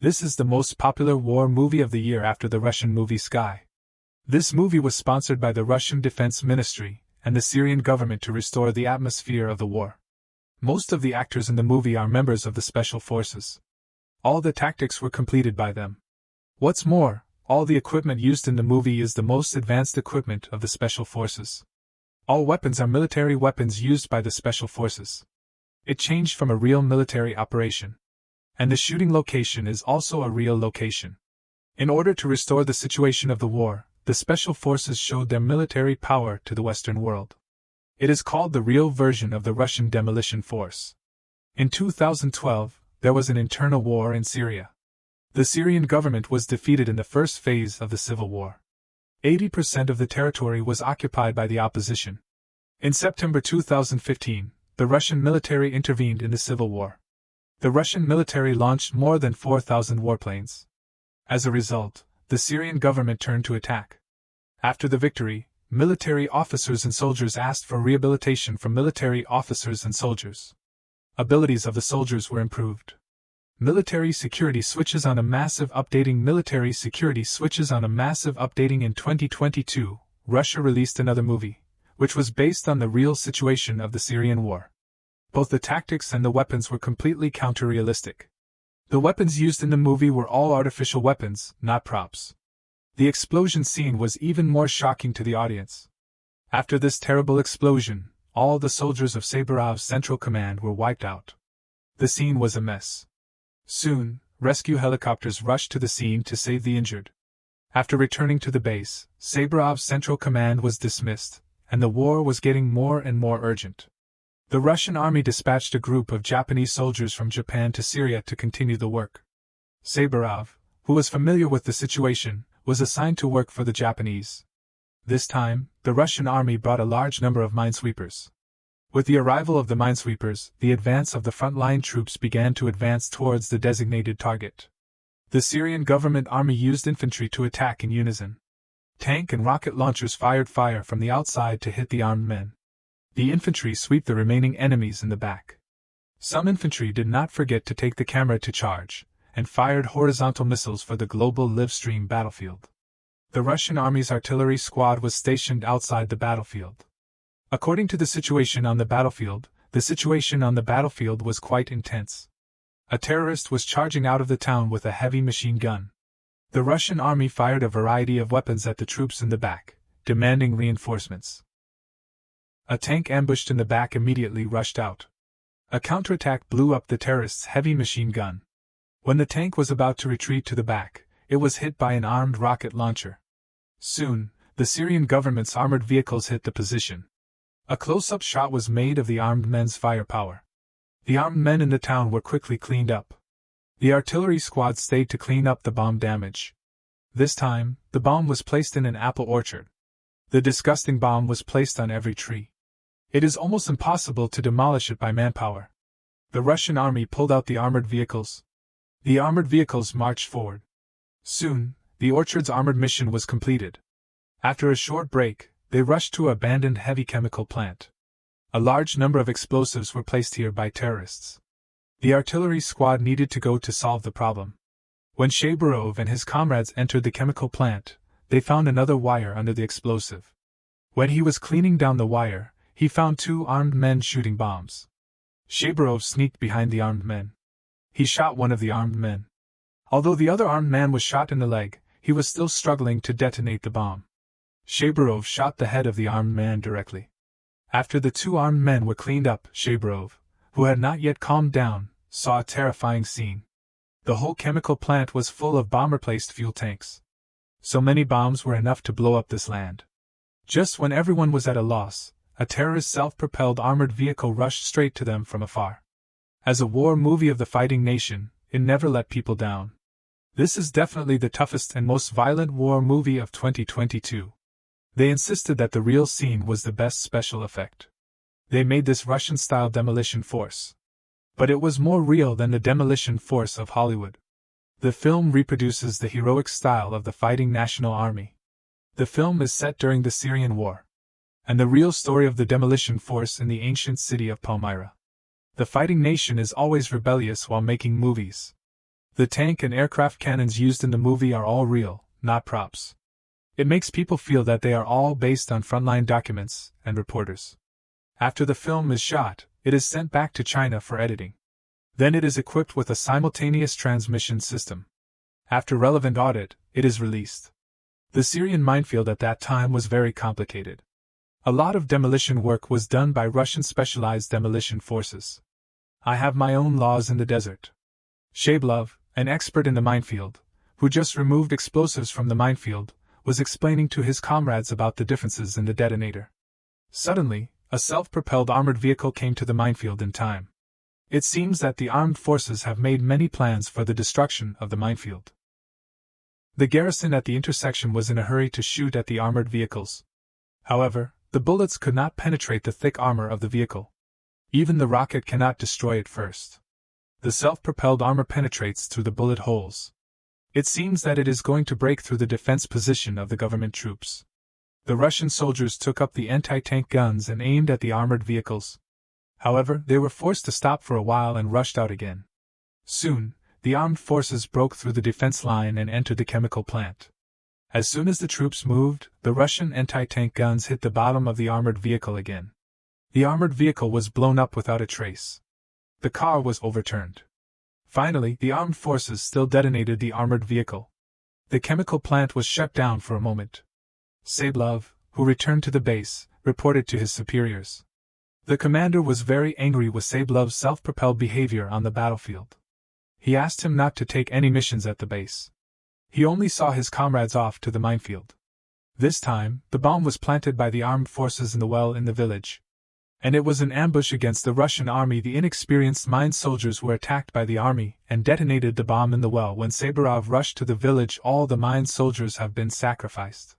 This is the most popular war movie of the year after the Russian movie Sky. This movie was sponsored by the Russian Defense Ministry and the Syrian government to restore the atmosphere of the war. Most of the actors in the movie are members of the special forces. All the tactics were completed by them. What's more, all the equipment used in the movie is the most advanced equipment of the special forces. All weapons are military weapons used by the special forces. It changed from a real military operation. And the shooting location is also a real location. In order to restore the situation of the war, the special forces showed their military power to the Western world. It is called the real version of the Russian demolition force. In 2012, there was an internal war in Syria. The Syrian government was defeated in the first phase of the civil war. 80% of the territory was occupied by the opposition. In September 2015, the Russian military intervened in the civil war. The Russian military launched more than 4,000 warplanes. As a result, the Syrian government turned to attack. After the victory, military officers and soldiers asked for rehabilitation from military officers and soldiers. Abilities of the soldiers were improved. Military security switches on a massive updating in 2022, Russia released another movie, which was based on the real situation of the Syrian war. Both the tactics and the weapons were completely counter-realistic. The weapons used in the movie were all artificial weapons, not props. The explosion scene was even more shocking to the audience. After this terrible explosion, all the soldiers of Saburov's Central Command were wiped out. The scene was a mess. Soon, rescue helicopters rushed to the scene to save the injured. After returning to the base, Saburov's Central Command was dismissed, and the war was getting more and more urgent. The Russian army dispatched a group of Japanese soldiers from Japan to Syria to continue the work. Saburov, who was familiar with the situation, was assigned to work for the Japanese. This time, the Russian army brought a large number of minesweepers. With the arrival of the minesweepers, the advance of the front-line troops began to advance towards the designated target. The Syrian government army used infantry to attack in unison. Tank and rocket launchers fired fire from the outside to hit the armed men. The infantry swept the remaining enemies in the back. Some infantry did not forget to take the camera to charge, and fired horizontal missiles for the global live-stream battlefield. The Russian army's artillery squad was stationed outside the battlefield. According to the situation on the battlefield was quite intense. A terrorist was charging out of the town with a heavy machine gun. The Russian army fired a variety of weapons at the troops in the back, demanding reinforcements. A tank ambushed in the back immediately rushed out. A counterattack blew up the terrorist's heavy machine gun. When the tank was about to retreat to the back, it was hit by an armed rocket launcher. Soon, the Syrian government's armored vehicles hit the position. A close-up shot was made of the armed men's firepower. The armed men in the town were quickly cleaned up. The artillery squad stayed to clean up the bomb damage. This time, the bomb was placed in an apple orchard. The disgusting bomb was placed on every tree. It is almost impossible to demolish it by manpower. The Russian army pulled out the armored vehicles. The armored vehicles marched forward. Soon, the orchard's armored mission was completed. After a short break, they rushed to an abandoned heavy chemical plant. A large number of explosives were placed here by terrorists. The artillery squad needed to go to solve the problem. When Shaburov and his comrades entered the chemical plant, they found another wire under the explosive. When he was cleaning down the wire, he found two armed men shooting bombs. Shaburov sneaked behind the armed men. He shot one of the armed men. Although the other armed man was shot in the leg, he was still struggling to detonate the bomb. Shaburov shot the head of the armed man directly. After the two armed men were cleaned up, Shaburov, who had not yet calmed down, saw a terrifying scene. The whole chemical plant was full of bomb-replaced fuel tanks. So many bombs were enough to blow up this land. Just when everyone was at a loss, a terrorist self-propelled armored vehicle rushed straight to them from afar. As a war movie of the fighting nation, it never let people down. This is definitely the toughest and most violent war movie of 2022. They insisted that the real scene was the best special effect. They made this Russian-style demolition force. But it was more real than the demolition force of Hollywood. The film reproduces the heroic style of the fighting national army. The film is set during the Syrian war, and the real story of the demolition force in the ancient city of Palmyra. The fighting nation is always rebellious while making movies. The tank and aircraft cannons used in the movie are all real, not props. It makes people feel that they are all based on frontline documents and reporters. After the film is shot, it is sent back to China for editing. Then it is equipped with a simultaneous transmission system. After relevant audit, it is released. The Syrian minefield at that time was very complicated. A lot of demolition work was done by Russian specialized demolition forces. I have my own laws in the desert. Shablov, an expert in the minefield, who just removed explosives from the minefield, was explaining to his comrades about the differences in the detonator. Suddenly, a self-propelled armored vehicle came to the minefield in time. It seems that the armed forces have made many plans for the destruction of the minefield. The garrison at the intersection was in a hurry to shoot at the armored vehicles. However, the bullets could not penetrate the thick armor of the vehicle. Even the rocket cannot destroy it first. The self-propelled armor penetrates through the bullet holes. It seems that it is going to break through the defense position of the government troops. The Russian soldiers took up the anti-tank guns and aimed at the armored vehicles. However, they were forced to stop for a while and rushed out again. Soon, the armed forces broke through the defense line and entered the chemical plant. As soon as the troops moved, the Russian anti-tank guns hit the bottom of the armored vehicle again. The armored vehicle was blown up without a trace. The car was overturned. Finally, the armed forces still detonated the armored vehicle. The chemical plant was shut down for a moment. Shablov, who returned to the base, reported to his superiors. The commander was very angry with Shablov's self-propelled behavior on the battlefield. He asked him not to take any missions at the base. He only saw his comrades off to the minefield. This time, the bomb was planted by the armed forces in the well in the village. And it was an ambush against the Russian army. The inexperienced mine soldiers were attacked by the army and detonated the bomb in the well. When Saburov rushed to the village, all the mine soldiers have been sacrificed.